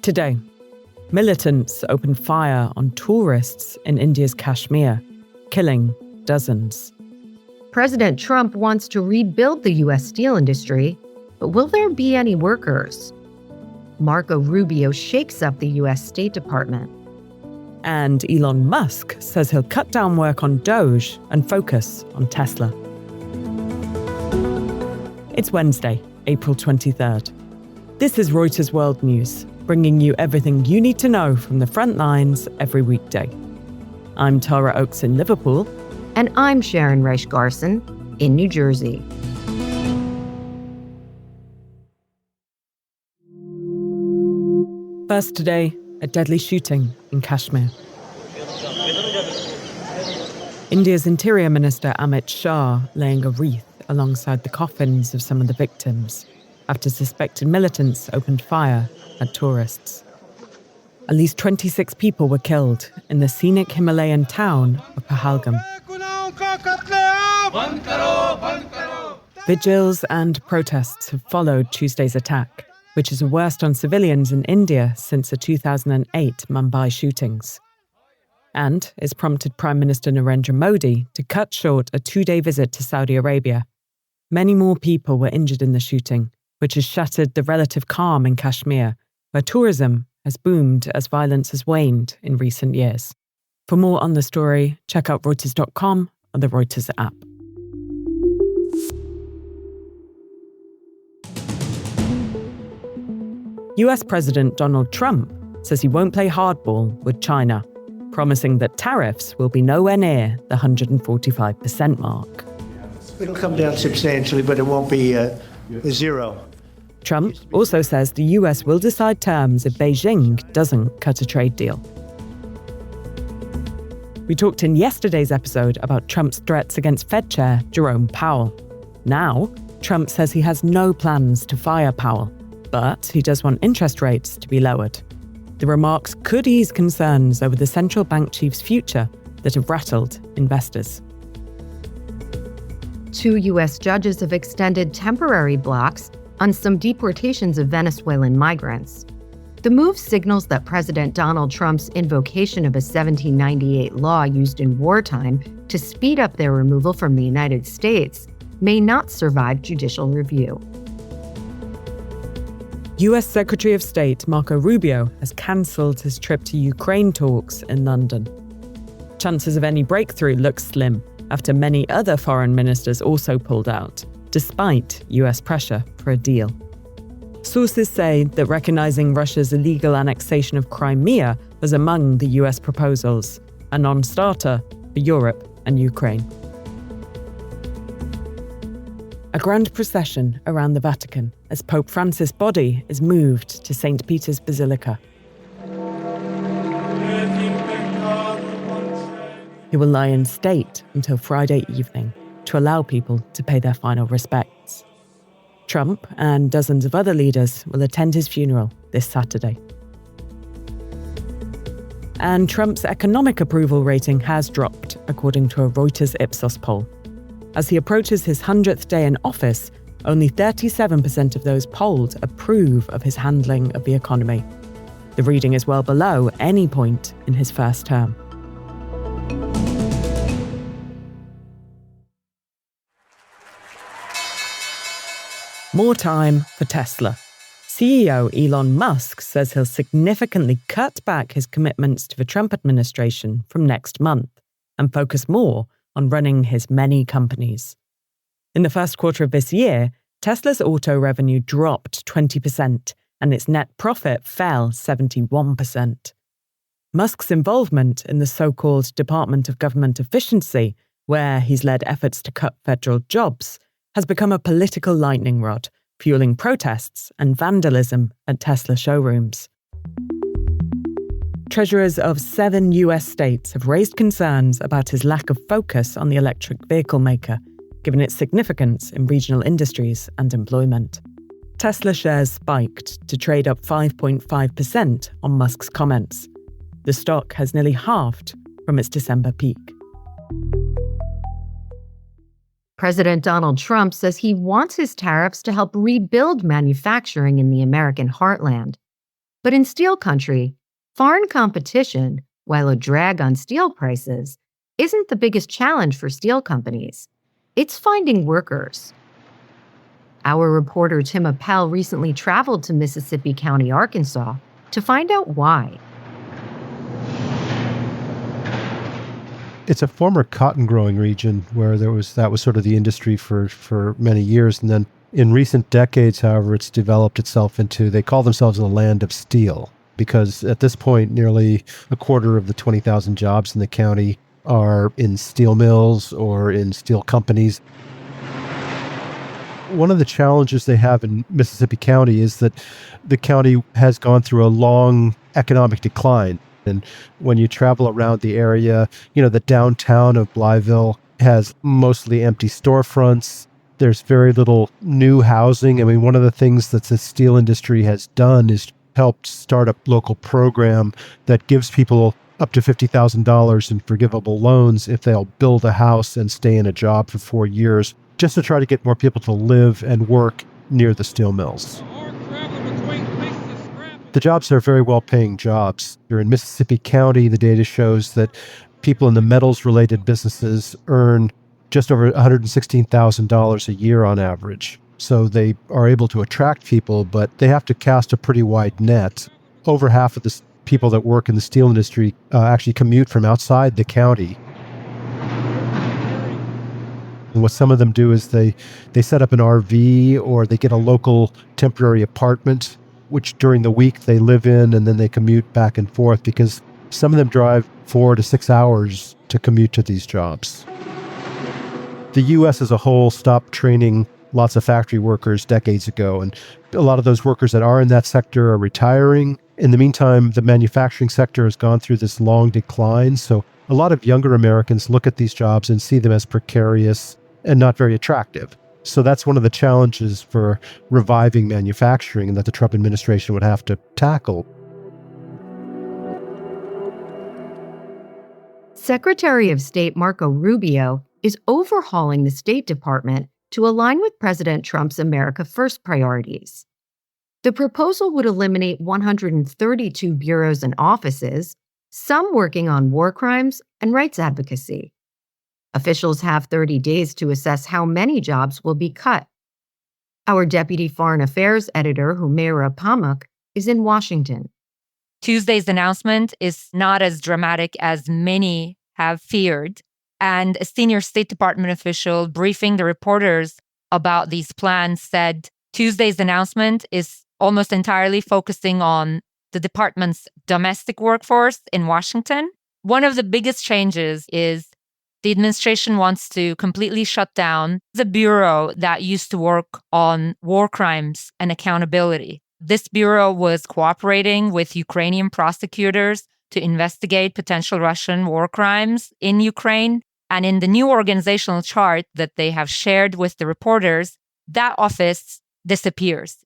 Today, militants opened fire on tourists in India's Kashmir, killing dozens. President Trump wants to rebuild the U.S. steel industry, but will there be any workers? Marco Rubio shakes up the U.S. State Department. And Elon Musk says he'll cut down work on DOGE and focus on Tesla. It's Wednesday, April 23rd. This is Reuters World News, bringing you everything you need to know from the front lines every weekday. I'm Tara Oakes in Liverpool. And I'm Sharon Reich-Garson in New Jersey. First today, a deadly shooting in Kashmir. India's Interior Minister Amit Shah laying a wreath alongside the coffins of some of the victims after suspected militants opened fire at tourists. At least 26 people were killed in the scenic Himalayan town of Pahalgam. Vigils and protests have followed Tuesday's attack, which is the worst on civilians in India since the 2008 Mumbai shootings. And it's prompted Prime Minister Narendra Modi to cut short a 2-day visit to Saudi Arabia. Many more people were injured in the shooting, which has shattered the relative calm in Kashmir, where tourism has boomed as violence has waned in recent years. For more on the story, check out Reuters.com or the Reuters app. US President Donald Trump says he won't play hardball with China, promising that tariffs will be nowhere near the 145% mark. It'll come down substantially, but it won't be zero. Trump also says the US will decide terms if Beijing doesn't cut a trade deal. We talked in yesterday's episode about Trump's threats against Fed Chair Jerome Powell. Now, Trump says he has no plans to fire Powell, but he does want interest rates to be lowered. The remarks could ease concerns over the central bank chief's future that have rattled investors. 2 U.S. judges have extended temporary blocks on some deportations of Venezuelan migrants. The move signals that President Donald Trump's invocation of a 1798 law used in wartime to speed up their removal from the United States may not survive judicial review. US Secretary of State Marco Rubio has cancelled his trip to Ukraine talks in London. Chances of any breakthrough look slim after many other foreign ministers also pulled out, despite US pressure for a deal. Sources say that recognizing Russia's illegal annexation of Crimea was among the US proposals, a non-starter for Europe and Ukraine. A grand procession around the Vatican as Pope Francis' body is moved to St. Peter's Basilica. He will lie in state until Friday evening to allow people to pay their final respects. Trump and dozens of other leaders will attend his funeral this Saturday. And Trump's economic approval rating has dropped, according to a Reuters Ipsos poll. As he approaches his 100th day in office, only 37% of those polled approve of his handling of the economy. The reading is well below any point in his first term. More time for Tesla. CEO Elon Musk says he'll significantly cut back his commitments to the Trump administration from next month and focus more on running his many companies. In the first quarter of this year, Tesla's auto revenue dropped 20% and its net profit fell 71%. Musk's involvement in the so-called Department of Government Efficiency, where he's led efforts to cut federal jobs, has become a political lightning rod, fueling protests and vandalism at Tesla showrooms. Treasurers of 7 US states have raised concerns about his lack of focus on the electric vehicle maker, given its significance in regional industries and employment. Tesla shares spiked to trade up 5.5% on Musk's comments. The stock has nearly halved from its December peak. President Donald Trump says he wants his tariffs to help rebuild manufacturing in the American heartland. But in steel country, foreign competition, while a drag on steel prices, isn't the biggest challenge for steel companies. It's finding workers. Our reporter Tim Appel recently traveled to Mississippi County, Arkansas, to find out why. It's a former cotton growing region where that was sort of the industry for many years. And then in recent decades, however, it's developed itself into, they call themselves the land of steel, because at this point, nearly a quarter of the 20,000 jobs in the county are in steel mills or in steel companies. One of the challenges they have in Mississippi County is that the county has gone through a long economic decline. And when you travel around the area, the downtown of Blytheville has mostly empty storefronts. There's very little new housing. I mean, one of the things that the steel industry has done is helped start a local program that gives people up to $50,000 in forgivable loans if they'll build a house and stay in a job for 4 years, just to try to get more people to live and work near the steel mills. The jobs are very well-paying jobs. Here in Mississippi County, the data shows that people in the metals-related businesses earn just over $116,000 a year on average. So they are able to attract people, but they have to cast a pretty wide net. Over half of the people that work in the steel industry actually commute from outside the county. And what some of them do is they set up an RV or they get a local temporary apartment, which during the week they live in, and then they commute back and forth, because some of them drive 4 to 6 hours to commute to these jobs. The U.S. as a whole stopped training lots of factory workers decades ago, and a lot of those workers that are in that sector are retiring. In the meantime, the manufacturing sector has gone through this long decline, so a lot of younger Americans look at these jobs and see them as precarious and not very attractive. So that's one of the challenges for reviving manufacturing and that the Trump administration would have to tackle. Secretary of State Marco Rubio is overhauling the State Department to align with President Trump's America First priorities. The proposal would eliminate 132 bureaus and offices, some working on war crimes and rights advocacy. Officials have 30 days to assess how many jobs will be cut. Our deputy foreign affairs editor, Humaira Pamuk, is in Washington. Tuesday's announcement is not as dramatic as many have feared, and a senior State Department official briefing the reporters about these plans said Tuesday's announcement is almost entirely focusing on the department's domestic workforce in Washington. One of the biggest changes is the administration wants to completely shut down the bureau that used to work on war crimes and accountability. This bureau was cooperating with Ukrainian prosecutors to investigate potential Russian war crimes in Ukraine. And in the new organizational chart that they have shared with the reporters, that office disappears.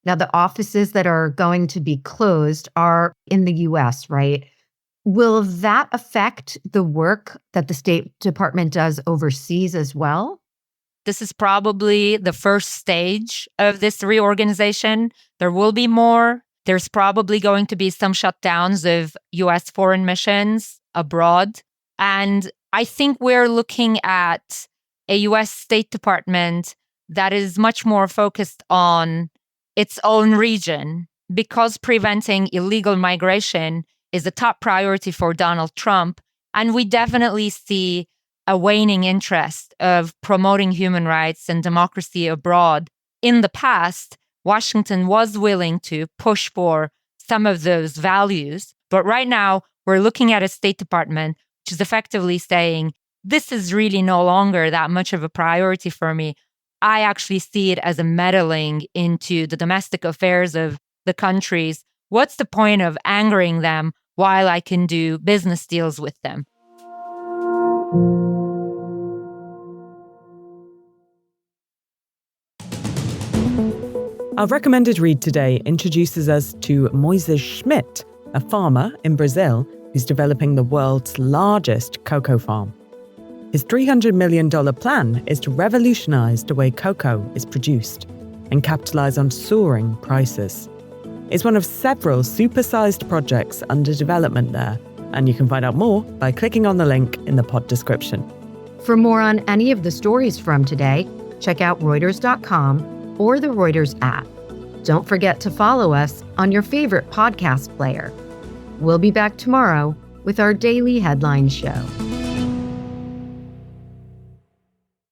Now, the offices that are going to be closed are in the U.S., right? Will that affect the work that the State Department does overseas as well? This is probably the first stage of this reorganization. There will be more. There's probably going to be some shutdowns of U.S. foreign missions abroad. And I think we're looking at a U.S. State Department that is much more focused on its own region, because preventing illegal migration is a top priority for Donald Trump. And we definitely see a waning interest of promoting human rights and democracy abroad. In the past, Washington was willing to push for some of those values. But right now, we're looking at a State Department which is effectively saying, this is really no longer that much of a priority for me. I actually see it as a meddling into the domestic affairs of the countries. What's the point of angering them while I can do business deals with them? Our recommended read today introduces us to Moises Schmidt, a farmer in Brazil who's developing the world's largest cocoa farm. His $300 million plan is to revolutionize the way cocoa is produced and capitalize on soaring prices. It's one of several supersized projects under development there, and you can find out more by clicking on the link in the pod description. For more on any of the stories from today, check out Reuters.com or the Reuters app. Don't forget to follow us on your favorite podcast player. We'll be back tomorrow with our daily headline show.